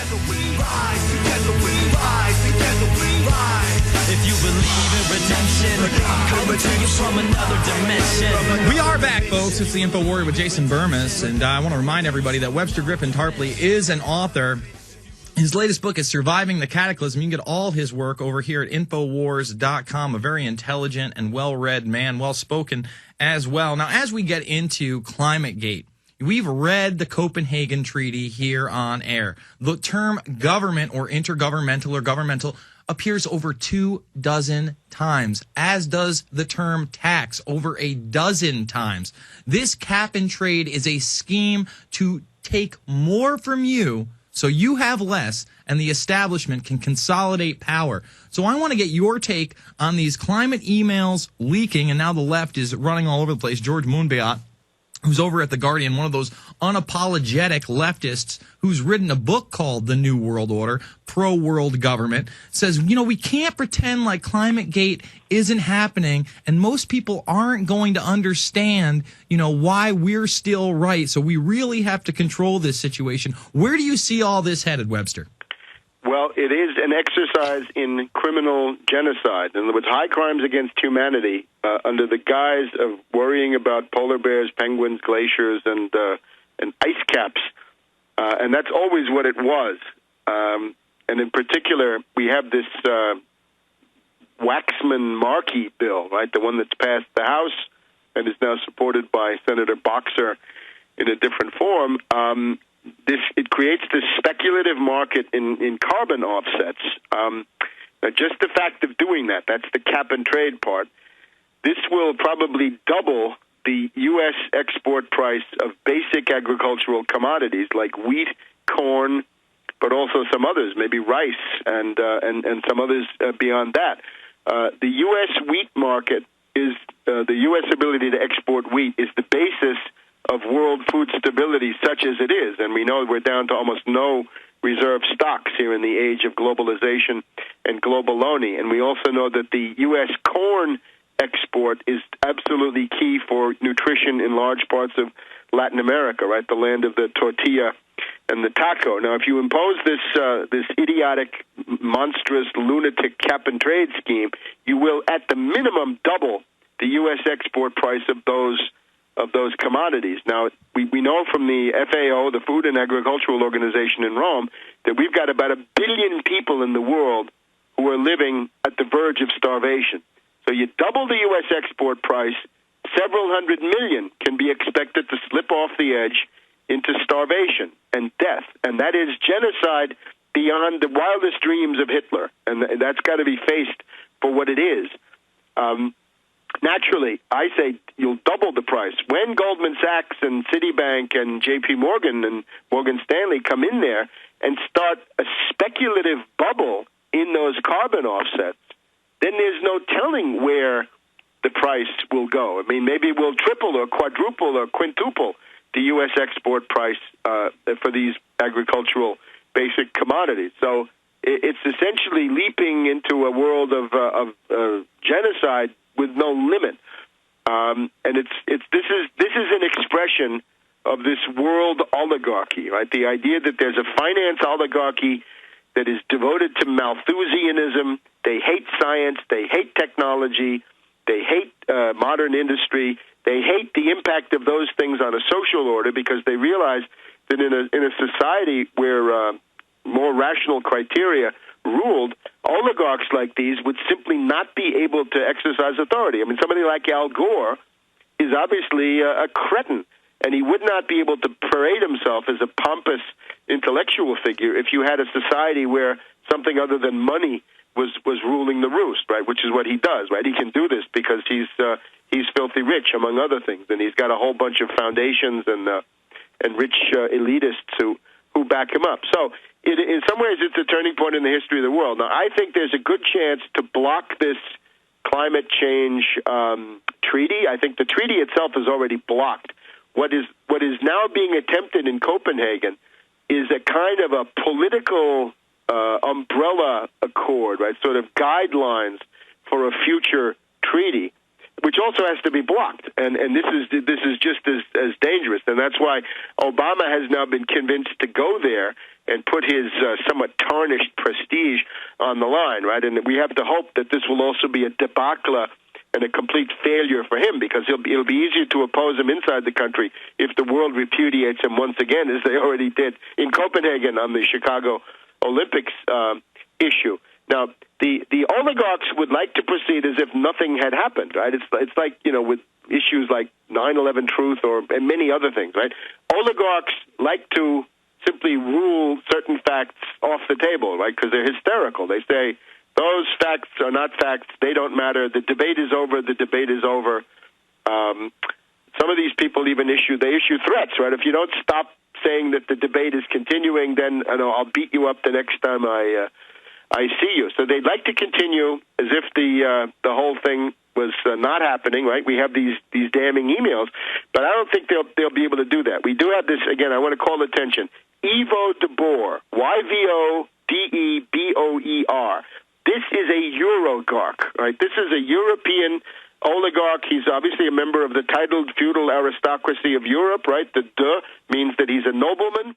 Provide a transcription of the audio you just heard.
Together we rise, together we rise, together we rise. If you believe in redemption, I'm coming to you from another dimension. We are back, folks. It's the InfoWarrior with Jason Bermas, and I want to remind everybody that Webster Griffin Tarpley is an author. His latest book is Surviving the Cataclysm. You can get all of his work over here at InfoWars.com. A very intelligent and well-read man, well-spoken as well. Now, as we get into ClimateGate, we've read the Copenhagen Treaty here on air. The term government or intergovernmental or governmental appears over 24 times, as does the term tax over 12 times. This cap and trade is a scheme to take more from you so you have less, and the establishment can consolidate power. So I want to get your take on these climate emails leaking, and now the left is running all over the place. George Monbiot, who's over at The Guardian, one of those unapologetic leftists who's written a book called The New World Order, Pro-World Government, says, we can't pretend like ClimateGate isn't happening, and most people aren't going to understand, why we're still right. So we really have to control this situation. Where do you see all this headed, Webster? Well, it is an exercise in criminal genocide. In other words, high crimes against humanity under the guise of worrying about polar bears, penguins, glaciers, and ice caps. And that's always what it was. And in particular, we have this Waxman-Markey bill, right, the one that's passed the House and is now supported by Senator Boxer in a different form. It creates this speculative market in carbon offsets. Now, just the fact of doing that's the cap and trade part. This will probably double the U.S. export price of basic agricultural commodities like wheat, corn, but also some others, maybe rice and some others beyond that. The U.S. wheat market is the U.S. ability to export wheat is the basis of world food stability such as it is. And we know we're down to almost no reserve stocks here in the age of globalization and globaloney. And we also know that the U.S. corn export is absolutely key for nutrition in large parts of Latin America, right, the land of the tortilla and the taco. Now, if you impose this idiotic, monstrous, lunatic cap-and-trade scheme, you will, at the minimum, double the U.S. export price of those commodities. Now, we know from the FAO, the Food and Agricultural Organization in Rome, that we've got about 1 billion people in the world who are living at the verge of starvation. So you double the U.S. export price, several hundred million can be expected to slip off the edge into starvation and death. And that is genocide beyond the wildest dreams of Hitler. And that's got to be faced for what it is. Naturally, I say you'll double the price. When Goldman Sachs and Citibank and J.P. Morgan and Morgan Stanley come in there and start a speculative bubble in those carbon offsets, then there's no telling where the price will go. I mean, maybe it will triple or quadruple or quintuple the U.S. export price for these agricultural basic commodities. So it's essentially leaping into a world of genocide with no limit, and this is an expression of this world oligarchy, right? The idea that there's a finance oligarchy that is devoted to Malthusianism. They hate science, they hate technology, they hate modern industry, they hate the impact of those things on a social order because they realize that in a society where more rational criteria ruled, oligarchs like these would simply not be able to exercise authority. I mean, somebody like Al Gore is obviously a cretin, and he would not be able to parade himself as a pompous intellectual figure if you had a society where something other than money was ruling the roost, right? Which is what he does, right? He can do this because he's filthy rich, among other things, and he's got a whole bunch of foundations and rich elitists who back him up. So in some ways, it's a turning point in the history of the world. Now, I think there's a good chance to block this climate change treaty. I think the treaty itself is already blocked. What is now being attempted in Copenhagen is a kind of a political umbrella accord, right? Sort of guidelines for a future treaty which also has to be blocked. And this is just as dangerous. And that's why Obama has now been convinced to go there and put his somewhat tarnished prestige on the line, right? And we have to hope that this will also be a debacle and a complete failure for him, because it'll be easier to oppose him inside the country if the world repudiates him once again, as they already did in Copenhagen on the Chicago Olympics issue. Now, the oligarchs would like to proceed as if nothing had happened, right? It's like, with issues like 9/11 truth and many other things, right? Oligarchs like to simply rule certain facts off the table, right? Because they're hysterical. They say, those facts are not facts. They don't matter. The debate is over. The debate is over. Some of these people even issue threats, right? If you don't stop saying that the debate is continuing, then I'll beat you up the next time I see you. So they'd like to continue as if the whole thing was not happening, right? We have these damning emails, but I don't think they'll be able to do that. We do have this, again, I want to call attention, Ivo de Boer, Yvodeboer. This is a Euroligarch, right? This is a European oligarch. He's obviously a member of the titled feudal aristocracy of Europe, right? The de means that he's a nobleman.